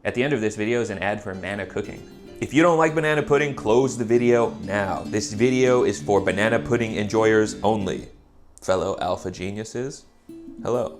At the end of this video is an ad for Mana Cooking. If you don't like banana pudding, close the video now. This video is for banana pudding enjoyers only. Fellow alpha geniuses, hello.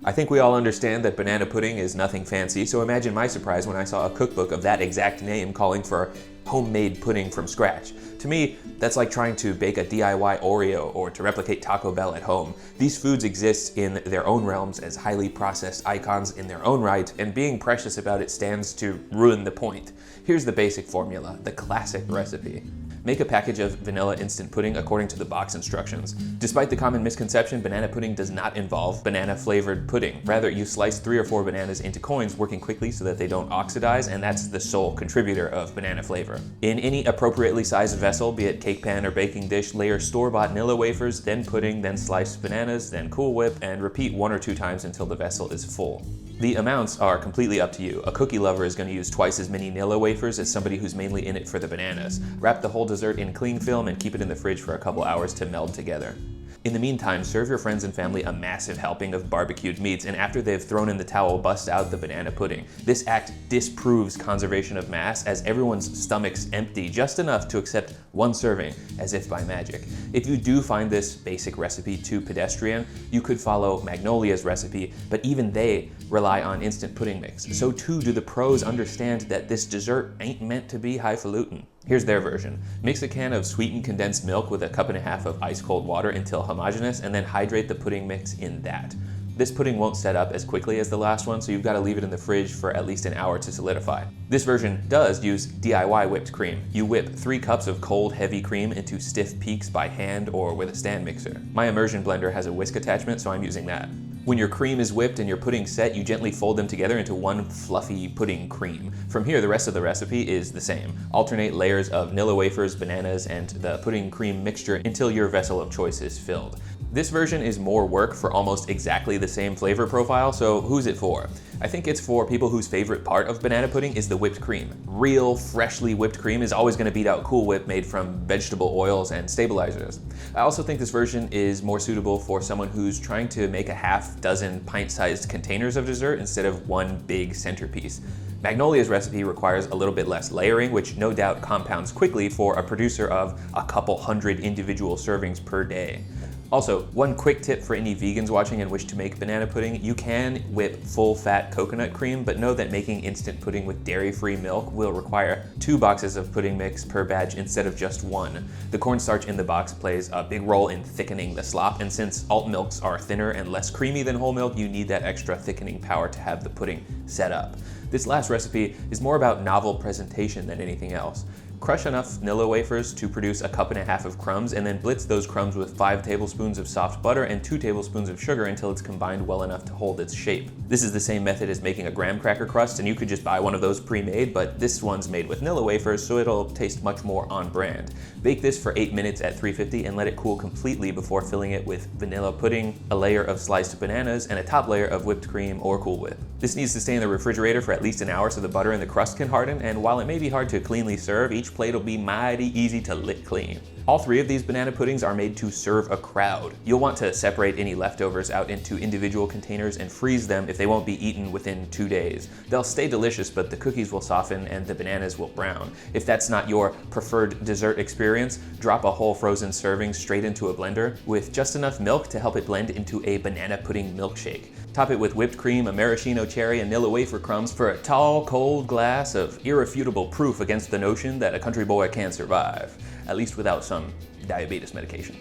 I think we all understand that banana pudding is nothing fancy, so imagine my surprise when I saw a cookbook of that exact name calling for homemade pudding from scratch. To me, that's like trying to bake a DIY Oreo or to replicate Taco Bell at home. These foods exist in their own realms as highly processed icons in their own right, and being precious about it stands to ruin the point. Here's the basic formula, the classic recipe. Make a package of vanilla instant pudding according to the box instructions. Despite the common misconception, banana pudding does not involve banana-flavored pudding. Rather, you slice 3 or 4 bananas into coins, working quickly so that they don't oxidize, and that's the sole contributor of banana flavor. In any appropriately sized vessel, be it cake pan or baking dish, layer store-bought vanilla wafers, then pudding, then sliced bananas, then Cool Whip, and repeat 1 or 2 times until the vessel is full. The amounts are completely up to you. A cookie lover is going to use twice as many Nilla wafers as somebody who's mainly in it for the bananas. Wrap the whole dessert in cling film and keep it in the fridge for a couple hours to meld together. In the meantime, serve your friends and family a massive helping of barbecued meats, and after they've thrown in the towel, bust out the banana pudding. This act disproves conservation of mass, as everyone's stomachs empty just enough to accept 1 serving, as if by magic. If you do find this basic recipe too pedestrian, you could follow Magnolia's recipe, but even they rely on instant pudding mix. So too do the pros understand that this dessert ain't meant to be highfalutin. Here's their version. Mix a can of sweetened condensed milk with a 1.5 cups of ice cold water until homogeneous, and then hydrate the pudding mix in that. This pudding won't set up as quickly as the last one, so you've got to leave it in the fridge for at least an hour to solidify. This version does use DIY whipped cream. You whip 3 cups of cold, heavy cream into stiff peaks by hand or with a stand mixer. My immersion blender has a whisk attachment, so I'm using that. When your cream is whipped and your pudding set, you gently fold them together into one fluffy pudding cream. From here, the rest of the recipe is the same. Alternate layers of Nilla wafers, bananas, and the pudding cream mixture until your vessel of choice is filled. This version is more work for almost exactly the same flavor profile, so who's it for? I think it's for people whose favorite part of banana pudding is the whipped cream. Real, freshly whipped cream is always going to beat out Cool Whip made from vegetable oils and stabilizers. I also think this version is more suitable for someone who's trying to make a half dozen pint-sized containers of dessert instead of one big centerpiece. Magnolia's recipe requires a little bit less layering, which no doubt compounds quickly for a producer of a couple hundred individual servings per day. Also, one quick tip for any vegans watching and wish to make banana pudding: you can whip full-fat coconut cream, but know that making instant pudding with dairy-free milk will require 2 boxes of pudding mix per batch instead of just 1. The cornstarch in the box plays a big role in thickening the slop, and since alt milks are thinner and less creamy than whole milk, you need that extra thickening power to have the pudding set up. This last recipe is more about novel presentation than anything else. Crush enough Nilla wafers to produce a 1.5 cups of crumbs, and then blitz those crumbs with 5 tablespoons of soft butter and 2 tablespoons of sugar until it's combined well enough to hold its shape. This is the same method as making a graham cracker crust, and you could just buy one of those pre-made, but this one's made with Nilla wafers, so it'll taste much more on brand. Bake this for 8 minutes at 350 and let it cool completely before filling it with vanilla pudding, a layer of sliced bananas, and a top layer of whipped cream or Cool Whip. This needs to stay in the refrigerator for at least an hour so the butter in the crust can harden, and while it may be hard to cleanly serve, each plate will be mighty easy to lick clean. All 3 of these banana puddings are made to serve a crowd. You'll want to separate any leftovers out into individual containers and freeze them if they won't be eaten within 2 days. They'll stay delicious, but the cookies will soften and the bananas will brown. If that's not your preferred dessert experience, drop a whole frozen serving straight into a blender with just enough milk to help it blend into a banana pudding milkshake. Top it with whipped cream, a maraschino cherry, and Nilla wafer crumbs for a tall, cold glass of irrefutable proof against the notion that a country boy can survive, at least without some diabetes medication.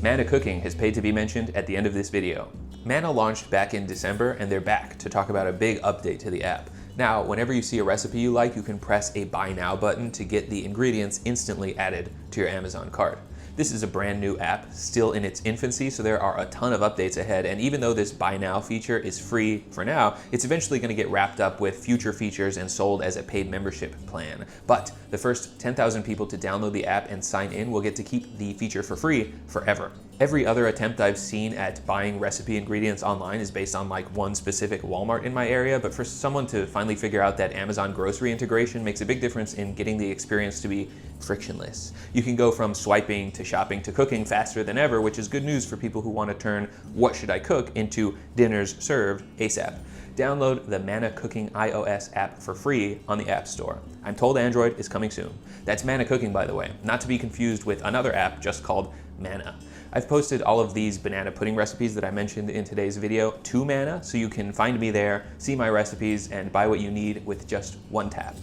Mana Cooking has paid to be mentioned at the end of this video. Mana launched back in December, and they're back to talk about a big update to the app. Now, whenever you see a recipe you like, you can press a Buy Now button to get the ingredients instantly added to your Amazon cart. This is a brand new app, still in its infancy, so there are a ton of updates ahead, and even though this Buy Now feature is free for now, it's eventually going to get wrapped up with future features and sold as a paid membership plan. But the first 10,000 people to download the app and sign in will get to keep the feature for free forever. Every other attempt I've seen at buying recipe ingredients online is based on like one specific Walmart in my area, but for someone to finally figure out that Amazon grocery integration makes a big difference in getting the experience to be frictionless. You can go from swiping to shopping to cooking faster than ever, which is good news for people who want to turn what should I cook into dinners served ASAP. Download the Mana Cooking iOS app for free on the App Store. I'm told Android is coming soon. That's Mana Cooking, by the way, not to be confused with another app just called Mana. I've posted all of these banana pudding recipes that I mentioned in today's video to Mana, so you can find me there, see my recipes, and buy what you need with just one tap.